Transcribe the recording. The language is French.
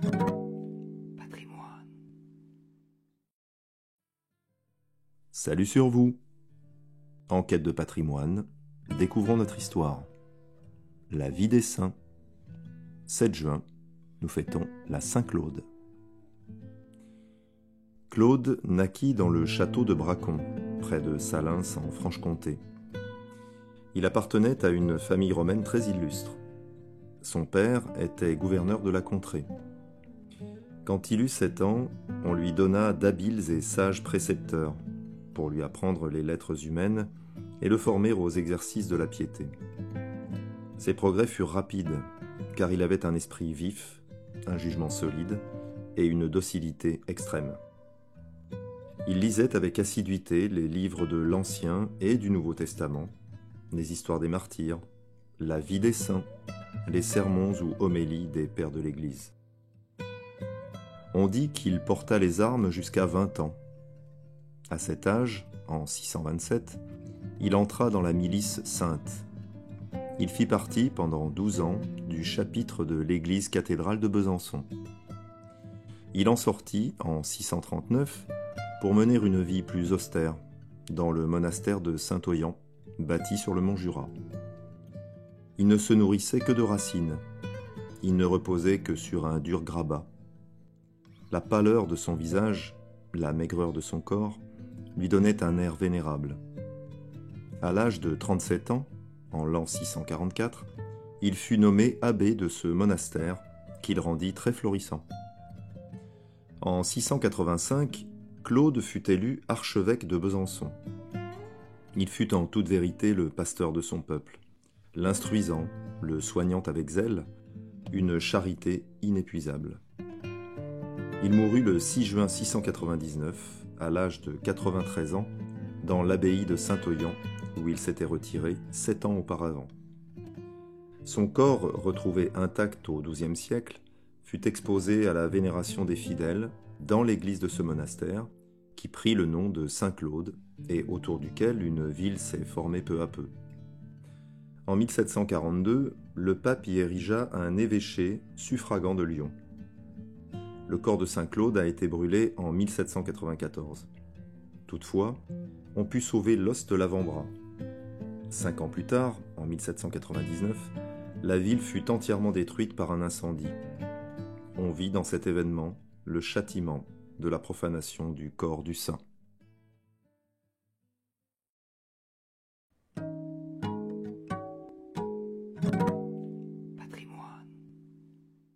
Patrimoine. Salut sur vous! En quête de patrimoine, découvrons notre histoire. La vie des saints. 7 juin, nous fêtons la Saint-Claude. Claude naquit dans le château de Bracon, près de Salins en Franche-Comté. Il appartenait à une famille romaine très illustre. Son père était gouverneur de la contrée. Quand il eut 7 ans, on lui donna d'habiles et sages précepteurs pour lui apprendre les lettres humaines et le former aux exercices de la piété. Ses progrès furent rapides, car il avait un esprit vif, un jugement solide et une docilité extrême. Il lisait avec assiduité les livres de l'Ancien et du Nouveau Testament, les histoires des martyrs, la vie des saints, les sermons ou homélies des pères de l'Église. On dit qu'il porta les armes jusqu'à 20 ans. À cet âge, en 627, il entra dans la milice sainte. Il fit partie, pendant 12 ans, du chapitre de l'église cathédrale de Besançon. Il en sortit, en 639, pour mener une vie plus austère, dans le monastère de Saint-Oyen, bâti sur le mont Jura. Il ne se nourrissait que de racines. Il ne reposait que sur un dur grabat. La pâleur de son visage, la maigreur de son corps, lui donnaient un air vénérable. À l'âge de 37 ans, en l'an 644, il fut nommé abbé de ce monastère qu'il rendit très florissant. En 685, Claude fut élu archevêque de Besançon. Il fut en toute vérité le pasteur de son peuple, l'instruisant, le soignant avec zèle, une charité inépuisable. Il mourut le 6 juin 699, à l'âge de 93 ans, dans l'abbaye de Saint-Oyen, où il s'était retiré 7 ans auparavant. Son corps, retrouvé intact au XIIe siècle, fut exposé à la vénération des fidèles dans l'église de ce monastère, qui prit le nom de Saint-Claude et autour duquel une ville s'est formée peu à peu. En 1742, le pape y érigea un évêché suffragant de Lyon. Le corps de Saint-Claude a été brûlé en 1794. Toutefois, on put sauver l'os de l'avant-bras. 5 ans plus tard, en 1799, la ville fut entièrement détruite par un incendie. On vit dans cet événement le châtiment de la profanation du corps du saint.